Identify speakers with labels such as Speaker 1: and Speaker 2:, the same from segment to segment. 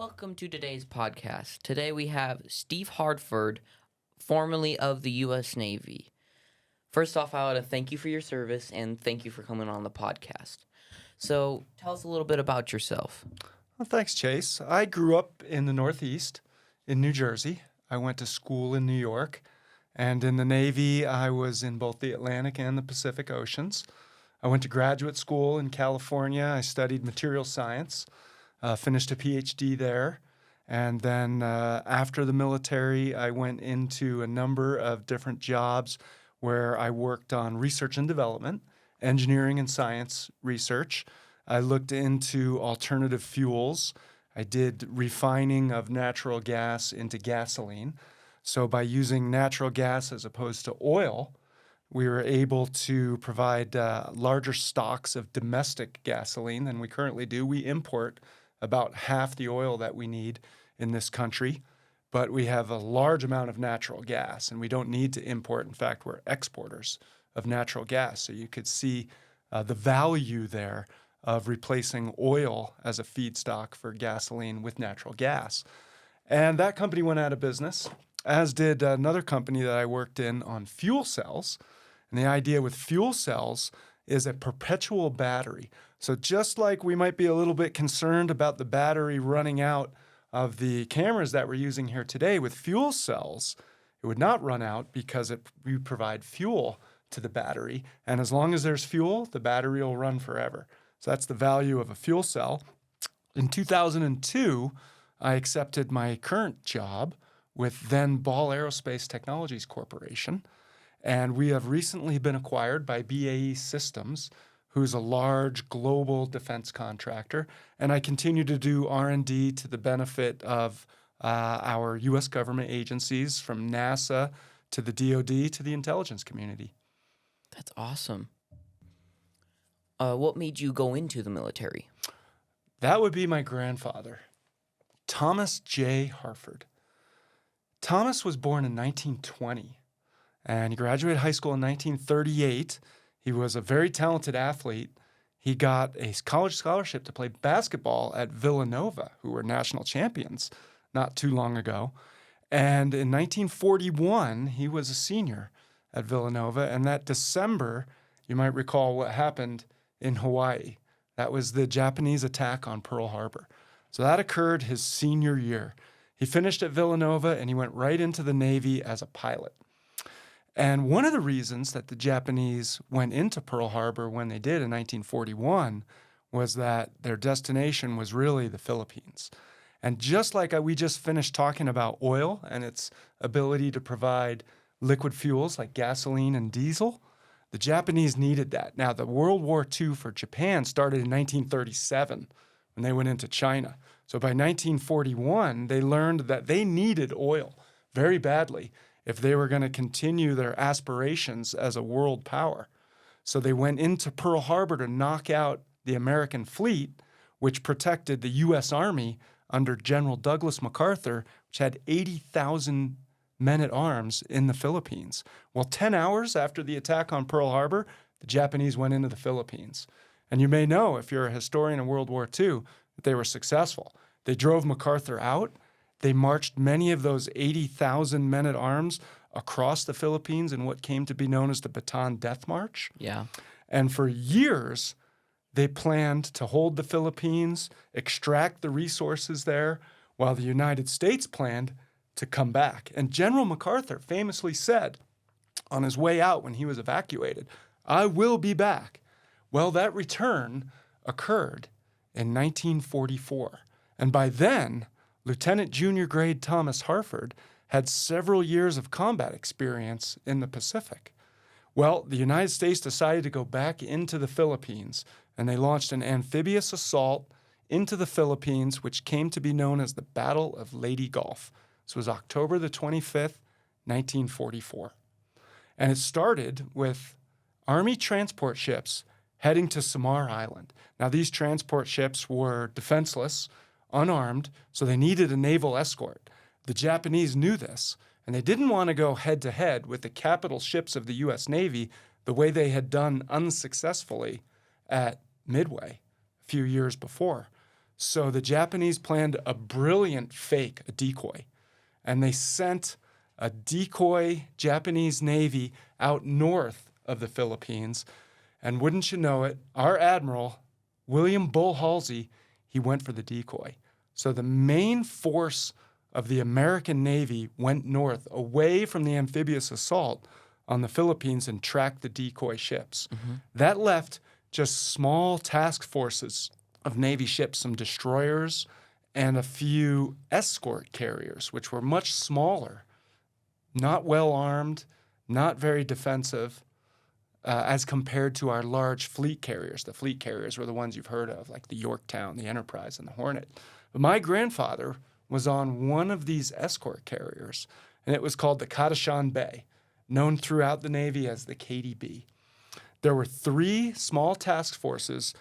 Speaker 1: Welcome to today's podcast. Today we have Steve Harford, formerly of the U.S. Navy. First off, I want to thank you for your service and thank you for coming on the podcast. So tell us a little bit about yourself.
Speaker 2: Well, thanks, Chase. I grew up in the Northeast in New Jersey. I went to school in New York. And in the Navy, I was in both the Atlantic and the Pacific Oceans. I went to graduate school in California. I studied material science, finished a PhD there. And then after the military, I went into a number of different jobs where I worked on research and development, engineering and science research. I looked into alternative fuels. I did refining of natural gas into gasoline. So by using natural gas as opposed to oil, we were able to provide larger stocks of domestic gasoline than we currently do. We import about half the oil that we need in this country, but we have a large amount of natural gas, and we don't need to import. In fact, we're exporters of natural gas. So you could see the value there of replacing oil as a feedstock for gasoline with natural gas. And that company went out of business, as did another company that I worked in on fuel cells. And the idea with fuel cells is a perpetual battery. So just like we might be a little bit concerned about the battery running out of the cameras that we're using here today, with fuel cells, it would not run out because we provide fuel to the battery. And as long as there's fuel, the battery will run forever. So that's the value of a fuel cell. In 2002, I accepted my current job with then Ball Aerospace Technologies Corporation. And we have recently been acquired by BAE Systems, who's a large global defense contractor. And I continue to do R&D to the benefit of our U.S. government agencies, from NASA to the DoD to the intelligence community.
Speaker 1: That's awesome. What made you go into the military?
Speaker 2: That would be my grandfather, Thomas J. Harford. Thomas was born in 1920, and he graduated high school in 1938. He was a very talented athlete. He got a college scholarship to play basketball at Villanova, who were national champions not too long ago. And in 1941, he was a senior at Villanova. And that December, you might recall what happened in Hawaii. That was the Japanese attack on Pearl Harbor. So that occurred his senior year. He finished at Villanova, and he went right into the Navy as a pilot. And one of the reasons that the Japanese went into Pearl Harbor when they did in 1941 was that their destination was really the Philippines. And just like we just finished talking about oil and its ability to provide liquid fuels like gasoline and diesel, the Japanese needed that. Now, the World War II for Japan started in 1937 when they went into China. So by 1941, they learned that they needed oil very badly if they were going to continue their aspirations as a world power. So they went into Pearl Harbor to knock out the American fleet, which protected the U.S. Army under General Douglas MacArthur, which had 80,000 men-at-arms in the Philippines. Well, 10 hours after the attack on Pearl Harbor, the Japanese went into the Philippines. And you may know, if you're a historian of World War II, that they were successful. They drove MacArthur out. They marched many of those 80,000 men-at-arms across the Philippines in what came to be known as the Bataan Death March.
Speaker 1: Yeah.
Speaker 2: And for years, they planned to hold the Philippines, extract the resources there, while the United States planned to come back. And General MacArthur famously said on his way out when he was evacuated, "I will be back." Well, that return occurred in 1944. And by then, Lieutenant Junior Grade Thomas Harford had several years of combat experience in the Pacific. Well, the United States decided to go back into the Philippines, and they launched an amphibious assault into the Philippines, which came to be known as the Battle of Leyte Gulf. This was October the 25th, 1944. And it started with Army transport ships heading to Samar Island. Now, these transport ships were defenseless, unarmed, so they needed a naval escort. The Japanese knew this, and they didn't want to go head-to-head with the capital ships of the U.S. Navy the way they had done unsuccessfully at Midway a few years before. So the Japanese planned a brilliant fake, a decoy, and they sent a decoy Japanese Navy out north of the Philippines. And wouldn't you know it, our admiral, William Bull Halsey, he went for the decoy. So the main force of the American Navy went north, away from the amphibious assault on the Philippines, and tracked the decoy ships. That left just small task forces of Navy ships, some destroyers, and a few escort carriers, which were much smaller, not well armed, not very defensive, as compared to our large fleet carriers. The fleet carriers were the ones you've heard of, like the Yorktown, the Enterprise, and the Hornet. But my grandfather was on one of these escort carriers, and it was called the Kadashan Bay, known throughout the Navy as the KDB. There were 3 small task forces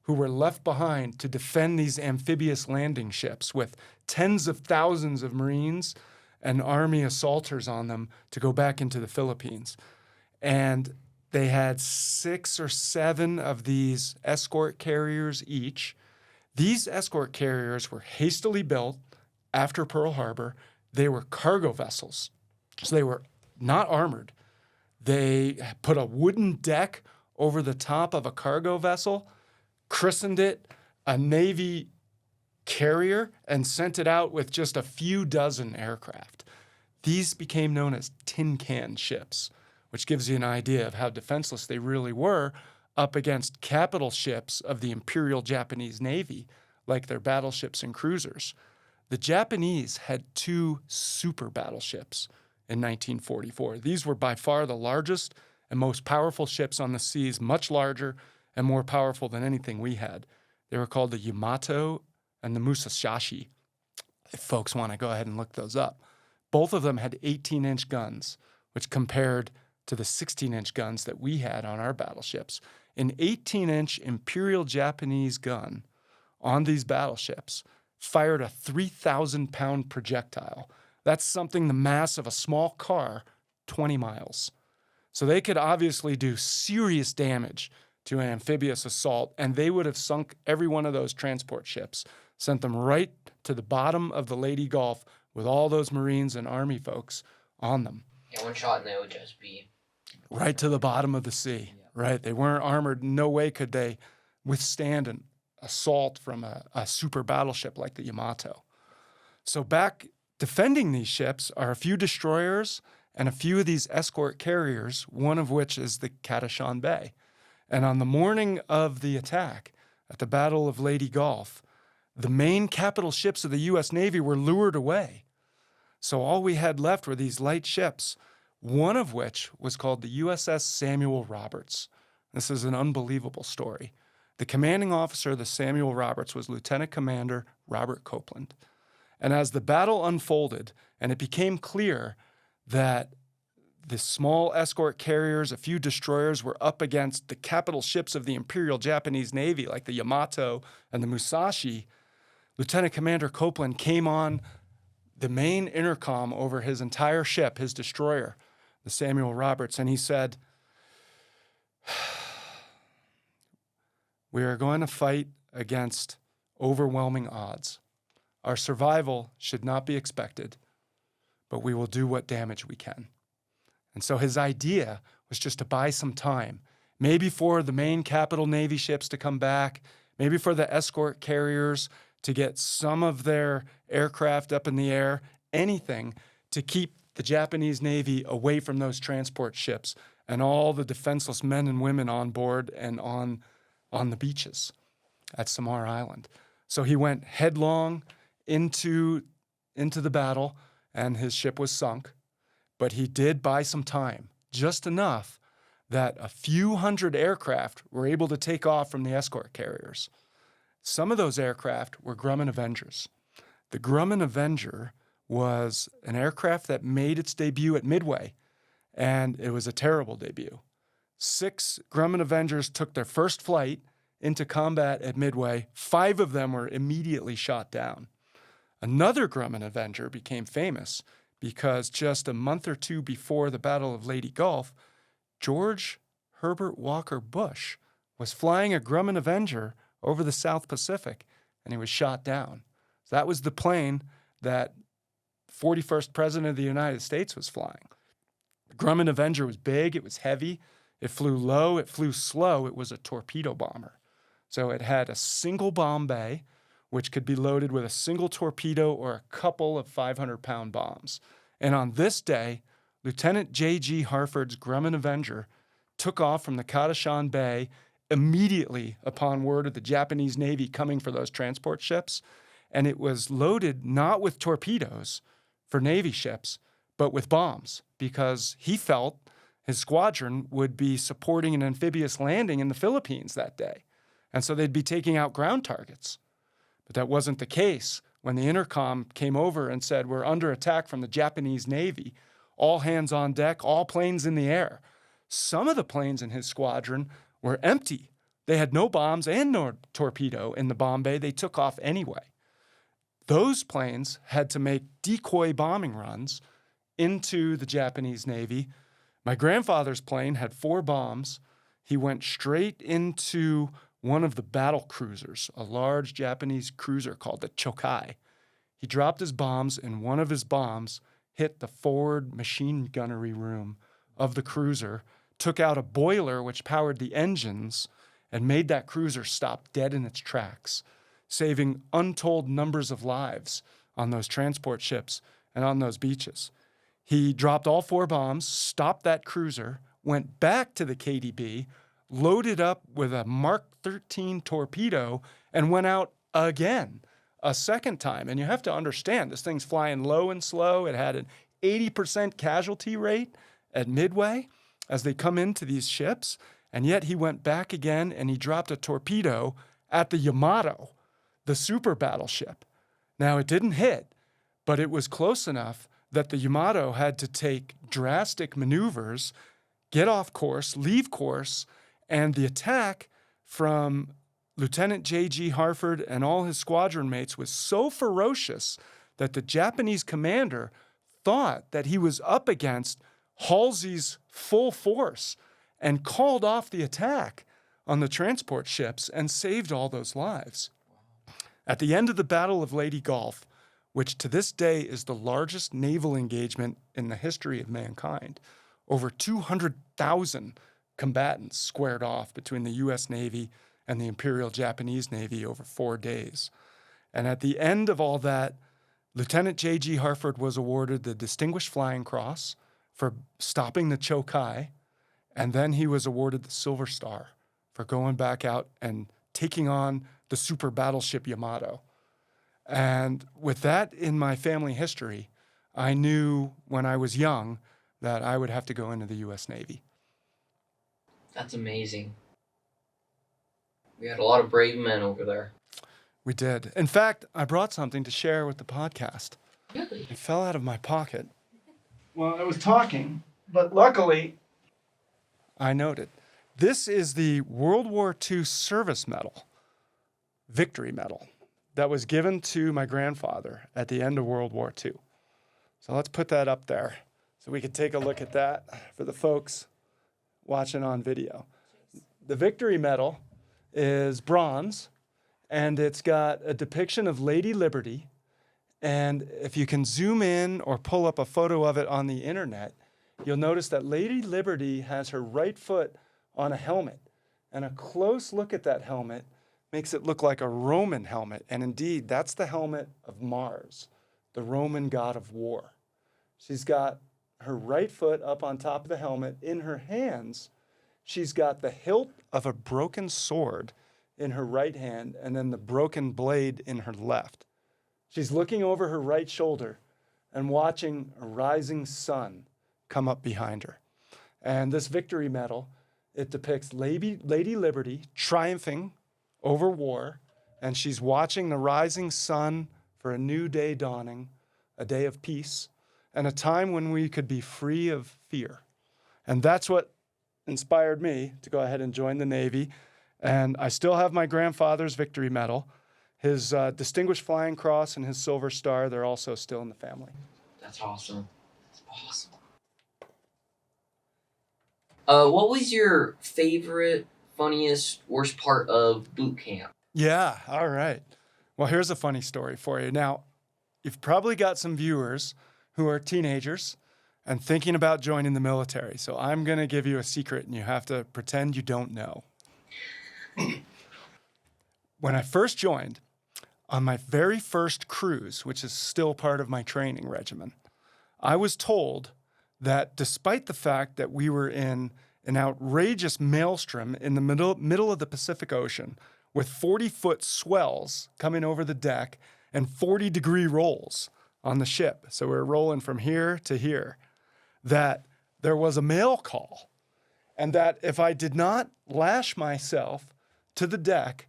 Speaker 2: who were left behind to defend these amphibious landing ships with tens of thousands of Marines and Army assaulters on them to go back into the Philippines. And they had 6 or 7 of these escort carriers each. These escort carriers were hastily built after Pearl Harbor. They were cargo vessels, so they were not armored. They put a wooden deck over the top of a cargo vessel, christened it a Navy carrier, and sent it out with just a few dozen aircraft. These became known as tin can ships, which gives you an idea of how defenseless they really were up against capital ships of the Imperial Japanese Navy, like their battleships and cruisers. The Japanese had 2 super battleships in 1944. These were by far the largest and most powerful ships on the seas, much larger and more powerful than anything we had. They were called the Yamato and the Musashi, if folks want to go ahead and look those up. Both of them had 18-inch guns, which compared to the 16-inch guns that we had on our battleships. An 18-inch Imperial Japanese gun on these battleships fired a 3,000-pound projectile. That's something the mass of a small car, 20 miles. So they could obviously do serious damage to an amphibious assault, and they would have sunk every one of those transport ships, sent them right to the bottom of the Lady Gulf with all those Marines and Army folks on them.
Speaker 1: Yeah, one shot and they would just be
Speaker 2: right to the bottom of the sea, right? They weren't armored. No way could they withstand an assault from a super battleship like the Yamato. So back defending these ships are a few destroyers and a few of these escort carriers, one of which is the Kadashan Bay. And on the morning of the attack at the Battle of Lady Gulf, the main capital ships of the U.S. Navy were lured away. So all we had left were these light ships, one of which was called the USS Samuel Roberts. This is an unbelievable story. The commanding officer of the Samuel Roberts was Lieutenant Commander Robert Copeland. And as the battle unfolded and it became clear that the small escort carriers, a few destroyers, were up against the capital ships of the Imperial Japanese Navy, like the Yamato and the Musashi, Lieutenant Commander Copeland came on the main intercom over his entire ship, his destroyer, the Samuel Roberts, and he said, "We are going to fight against overwhelming odds. Our survival should not be expected, but we will do what damage we can." And so his idea was just to buy some time, maybe for the main capital Navy ships to come back, maybe for the escort carriers to get some of their aircraft up in the air, anything to keep the Japanese Navy away from those transport ships and all the defenseless men and women on board and on the beaches at Samar Island. So he went headlong into the battle, and his ship was sunk. But he did buy some time, just enough that a few hundred aircraft were able to take off from the escort carriers. Some of those aircraft were Grumman Avengers. The Grumman Avenger was an aircraft that made its debut at Midway, and it was a terrible debut. 6 Grumman Avengers took their first flight into combat at Midway. 5 of them were immediately shot down. Another Grumman Avenger became famous because just a month or 2 before the Battle of Lady Gulf, George Herbert Walker Bush was flying a Grumman Avenger over the South Pacific, and he was shot down. So that was the plane that 41st President of the United States was flying. The Grumman Avenger was big, it was heavy, it flew low, it flew slow, it was a torpedo bomber. So it had a single bomb bay, which could be loaded with a single torpedo or a couple of 500-pound bombs. And on this day, Lieutenant J.G. Harford's Grumman Avenger took off from the Kadashan Bay immediately upon word of the Japanese Navy coming for those transport ships. And it was loaded not with torpedoes for Navy ships, but with bombs, because he felt his squadron would be supporting an amphibious landing in the Philippines that day. And so they'd be taking out ground targets. But that wasn't the case when the intercom came over and said, we're under attack from the Japanese Navy. All hands on deck, all planes in the air. Some of the planes in his squadron were empty. They had no bombs and no torpedo in the bomb bay. They took off anyway. Those planes had to make decoy bombing runs into the Japanese Navy. My grandfather's plane had 4 bombs. He went straight into one of the battle cruisers, a large Japanese cruiser called the Chokai. He dropped his bombs, and one of his bombs hit the forward machine gunnery room of the cruiser, took out a boiler which powered the engines, and made that cruiser stop dead in its tracks, saving untold numbers of lives on those transport ships and on those beaches. He dropped all 4 bombs, stopped that cruiser, went back to the KDB, loaded up with a Mark 13 torpedo, and went out again a second time. And you have to understand, this thing's flying low and slow. It had an 80% casualty rate at Midway as they come into these ships. And yet he went back again and he dropped a torpedo at the Yamato, the super battleship. Now, it didn't hit, but it was close enough that the Yamato had to take drastic maneuvers, get off course, leave course, and the attack from Lieutenant J.G. Harford and all his squadron mates was so ferocious that the Japanese commander thought that he was up against Halsey's full force and called off the attack on the transport ships and saved all those lives. At the end of the Battle of Leyte Gulf, which to this day is the largest naval engagement in the history of mankind, over 200,000 combatants squared off between the U.S. Navy and the Imperial Japanese Navy over 4 days. And at the end of all that, Lieutenant J.G. Harford was awarded the Distinguished Flying Cross for stopping the Chokai, and then he was awarded the Silver Star for going back out and taking on the super battleship Yamato. And with that in my family history, I knew when I was young that I would have to go into the U.S. Navy.
Speaker 1: That's amazing. We had a lot of brave men over there.
Speaker 2: We did. In fact, I brought something to share with the podcast.
Speaker 1: Really?
Speaker 2: It fell out of my pocket while I was talking, but luckily I noted. This is the World War II Service Medal, Victory Medal, that was given to my grandfather at the end of World War II. So let's put that up there so we can take a look at that for the folks watching on video. The Victory Medal is bronze, and it's got a depiction of Lady Liberty. And if you can zoom in or pull up a photo of it on the internet, you'll notice that Lady Liberty has her right foot on a helmet. And a close look at that helmet makes it look like a Roman helmet. And indeed, that's the helmet of Mars, the Roman god of war. She's got her right foot up on top of the helmet. In her hands, she's got the hilt of a broken sword in her right hand and then the broken blade in her left. She's looking over her right shoulder and watching a rising sun come up behind her. And this Victory Medal, it depicts Lady Liberty triumphing over war, and she's watching the rising sun for a new day dawning, a day of peace, and a time when we could be free of fear. And that's what inspired me to go ahead and join the Navy. And I still have my grandfather's Victory Medal. His Distinguished Flying Cross and his Silver Star, they're also still in the family.
Speaker 1: That's awesome. That's awesome. What was your favorite, funniest, worst part of boot camp?
Speaker 2: Yeah, all right. Well, here's a funny story for you. Now, you've probably got some viewers who are teenagers and thinking about joining the military. So I'm going to give you a secret, and you have to pretend you don't know. When I first joined, on my very first cruise, which is still part of my training regimen, I was told that despite the fact that we were in an outrageous maelstrom in the middle of the Pacific Ocean with 40-foot swells coming over the deck and 40-degree rolls on the ship, so we were rolling from here to here, that there was a mail call, and that if I did not lash myself to the deck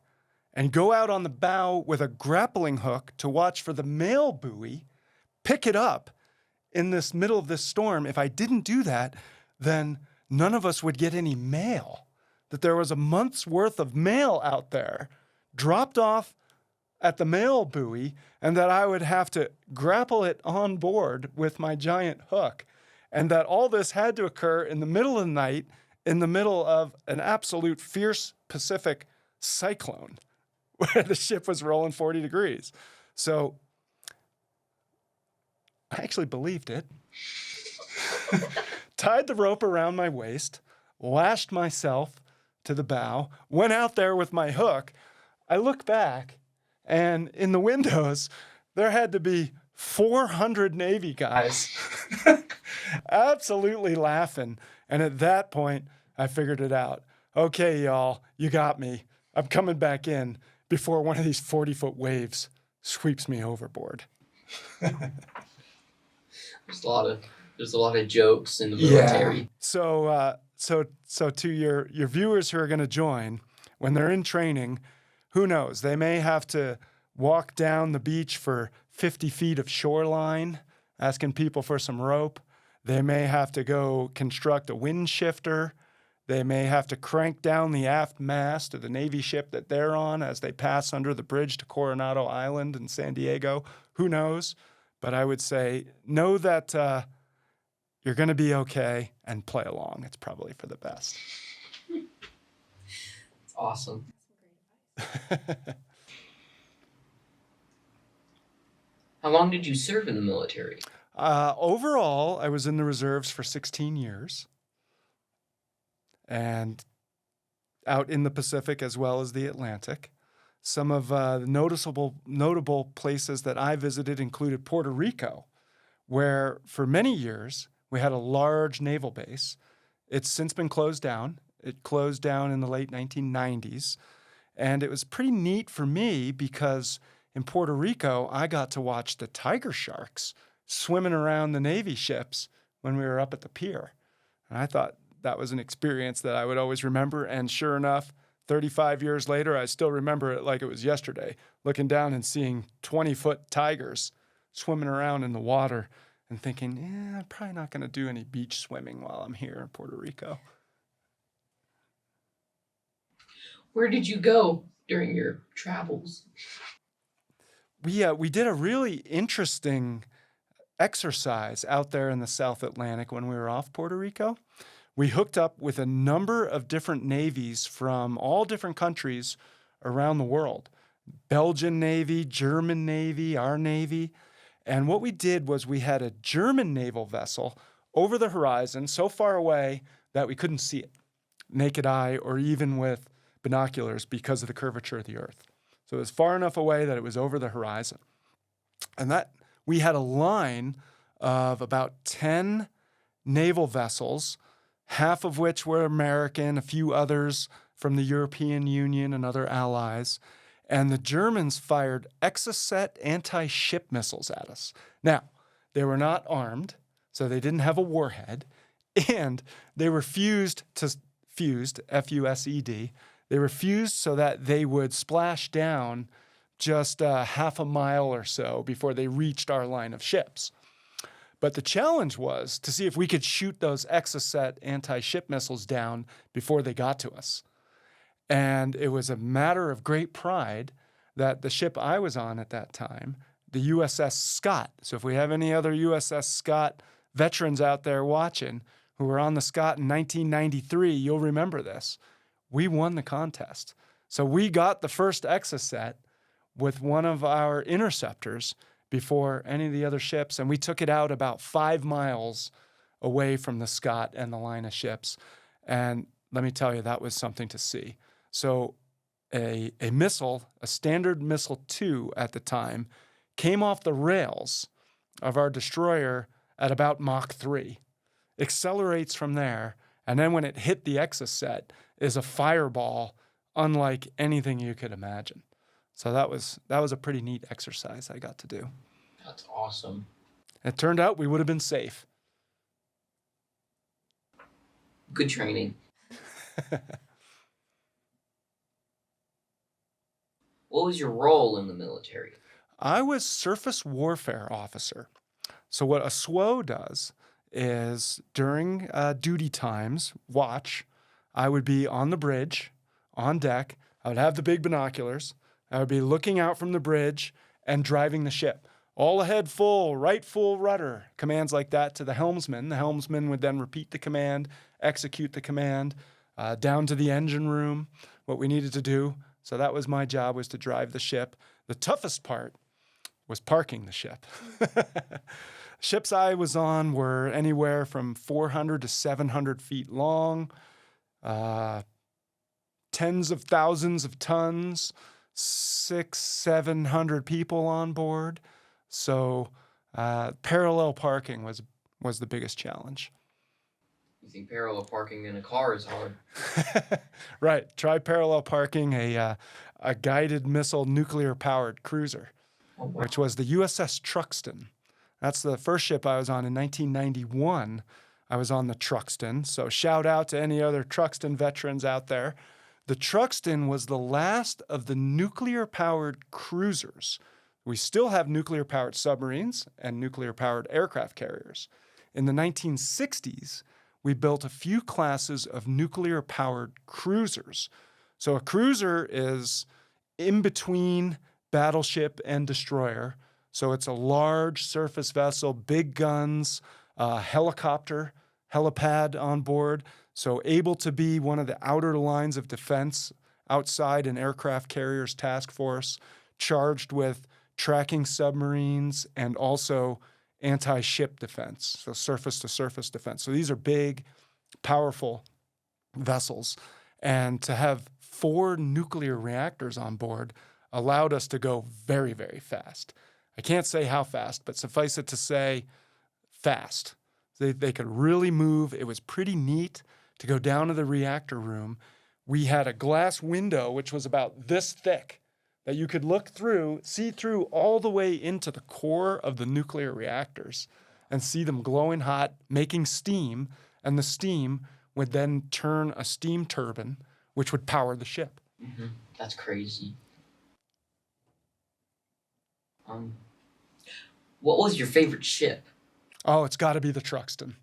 Speaker 2: and go out on the bow with a grappling hook to watch for the mail buoy, pick it up in this middle of this storm, if I didn't do that, then none of us would get any mail. That there was a month's worth of mail out there dropped off at the mail buoy, and that I would have to grapple it on board with my giant hook. And that all this had to occur in the middle of the night, in the middle of an absolute fierce Pacific cyclone, where the ship was rolling 40 degrees. So I actually believed it. Tied the rope around my waist, lashed myself to the bow, went out there with my hook. I look back, and in the windows, there had to be 400 Navy guys absolutely laughing. And at that point, I figured it out. Okay, y'all, you got me. I'm coming back in before one of these 40-foot waves sweeps me overboard.
Speaker 3: There's a lot of jokes in the military.
Speaker 2: Yeah. So to your viewers who are going to join, when they're in training, who knows? They may have to walk down the beach for 50 feet of shoreline, asking people for some rope. They may have to go construct a wind shifter. They may have to crank down the aft mast of the Navy ship that they're on as they pass under the bridge to Coronado Island in San Diego. Who knows? But I would say know that you're going to be okay and play along. It's probably for the best.
Speaker 3: It's awesome. How long did you serve in the military?
Speaker 2: Overall, I was in the reserves for 16 years. And out in the Pacific as well as the Atlantic. Some of the notable places that I visited included Puerto Rico, where for many years we had a large naval base. It's since been closed down. It closed down in the late 1990s. And it was pretty neat for me because in Puerto Rico, I got to watch the tiger sharks swimming around the Navy ships when we were up at the pier. And I thought that was an experience that I would always remember. And sure enough, 35 years later, I still remember it like it was yesterday, looking down and seeing 20-foot tigers swimming around in the water and thinking, I'm probably not going to do any beach swimming while I'm here in Puerto Rico.
Speaker 3: Where did you go during your travels?
Speaker 2: We did a really interesting exercise out there in the South Atlantic when we were off Puerto Rico. We hooked up with a number of different navies from all different countries around the world. Belgian Navy, German Navy, our Navy. And what we did was we had a German naval vessel over the horizon so far away that we couldn't see it, naked eye or even with binoculars because of the curvature of the Earth. So it was far enough away that it was over the horizon. And that we had a line of about 10 naval vessels, half of which were American, a few others from the European Union and other allies. And the Germans fired Exocet anti-ship missiles at us. Now, they were not armed, so they didn't have a warhead, and they were fused, F-U-S-E-D. They were fused so that they would splash down just half a mile or so before they reached our line of ships. But the challenge was to see if we could shoot those Exocet anti-ship missiles down before they got to us. And it was a matter of great pride that the ship I was on at that time, the USS Scott, so if we have any other USS Scott veterans out there watching who were on the Scott in 1993, you'll remember this. We won the contest. So we got the first Exocet. with one of our interceptors before any of the other ships, and we took it out about 5 miles away from the Scott and the line of ships. And let me tell you, that was something to see. So a missile, a Standard Missile 2 at the time, came off the rails of our destroyer at about Mach 3, accelerates from there, and then when it hit the exocet is a fireball unlike anything you could imagine. So that was a pretty neat exercise I got to do.
Speaker 1: That's awesome.
Speaker 2: It turned out we would have been safe.
Speaker 1: Good training. What was your role in the military?
Speaker 2: I was surface warfare officer. So what a SWO does is during duty times, watch, I would be on the bridge, on deck. I would have the big binoculars. I would be looking out from the bridge and driving the ship. All ahead full, right full rudder. Commands like that to the helmsman. The helmsman would then repeat the command, execute the command, down to the engine room, what we needed to do. So that was my job, was to drive the ship. The toughest part was parking the ship. Ships I was on were anywhere from 400 to 700 feet long, tens of thousands of tons, 600-700 people on board. So parallel parking was the biggest challenge.
Speaker 1: You think parallel parking in a car is hard?
Speaker 2: Right. Try parallel parking a guided missile nuclear-powered cruiser,
Speaker 1: Oh, wow.
Speaker 2: which was the USS Truxtun. That's the first ship I was on in 1991. I was on the Truxtun. So shout out to any other Truxtun veterans out there. The Truxtun was the last of the nuclear-powered cruisers. We still have nuclear-powered submarines and nuclear-powered aircraft carriers. In the 1960s, we built a few classes of nuclear-powered cruisers. So a cruiser is in between battleship and destroyer. So it's a large surface vessel, big guns, helicopter, helipad on board. So able to be one of the outer lines of defense outside an aircraft carrier's task force, charged with tracking submarines and also anti-ship defense, so surface-to-surface defense. So these are big, powerful vessels. And to have 4 nuclear reactors on board allowed us to go very, very fast. I can't say how fast, but suffice it to say, fast. They could really move. It was pretty neat to go down to the reactor room. We had a glass window, which was about this thick, that you could look through, see through all the way into the core of the nuclear reactors and see them glowing hot, making steam, and the steam would then turn a steam turbine, which would power the ship.
Speaker 1: Mm-hmm. That's crazy. What was your favorite ship?
Speaker 2: Oh, it's got to be the Truxtun.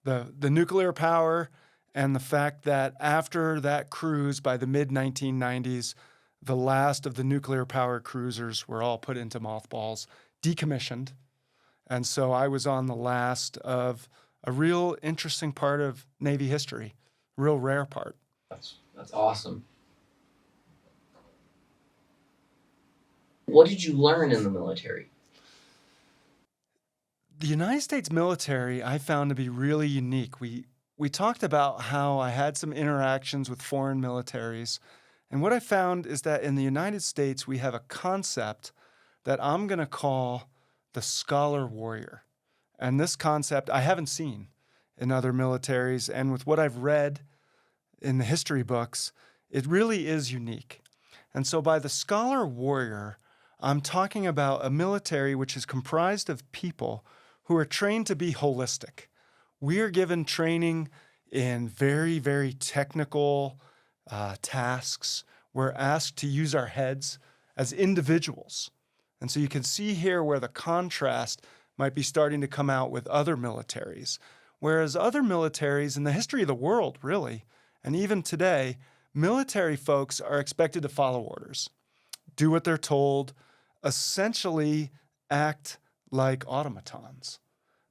Speaker 2: The nuclear power and the fact that after that cruise by the mid-1990s, the last of the nuclear-powered cruisers were all put into mothballs, decommissioned. And so I was on the last of a real interesting part of Navy history, real rare part.
Speaker 1: That's awesome. What did you learn in the military?
Speaker 2: The United States military I found to be really unique. We talked about how I had some interactions with foreign militaries. And what I found is that in the United States, we have a concept that I'm going to call the scholar warrior. And this concept I haven't seen in other militaries. And with what I've read in the history books, it really is unique. And so by the scholar warrior, I'm talking about a military which is comprised of people who are trained to be holistic. We are given training in very, very technical tasks. We're asked to use our heads as individuals. And so you can see here where the contrast might be starting to come out with other militaries. Whereas other militaries in the history of the world, really, and even today, military folks are expected to follow orders, do what they're told, essentially act like automatons.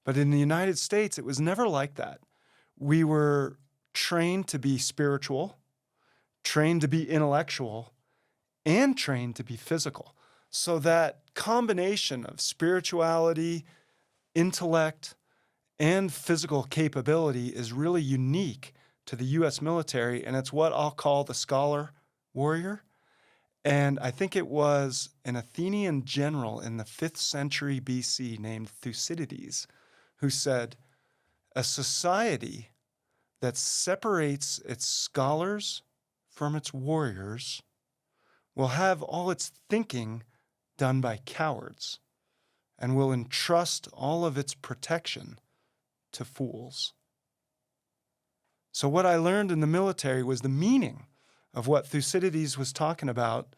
Speaker 2: But in the United States, it was never like that. We were trained to be spiritual, trained to be intellectual, and trained to be physical. So that combination of spirituality, intellect, and physical capability is really unique to the U.S. military, and it's what I'll call the scholar warrior. And I think it was an Athenian general in the 5th century BC named Thucydides who said, a society that separates its scholars from its warriors will have all its thinking done by cowards and will entrust all of its protection to fools. So what I learned in the military was the meaning of what Thucydides was talking about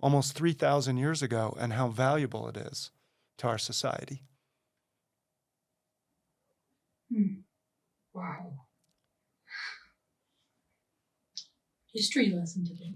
Speaker 2: almost 3,000 years ago and how valuable it is to our society.
Speaker 3: Wow. History lesson today.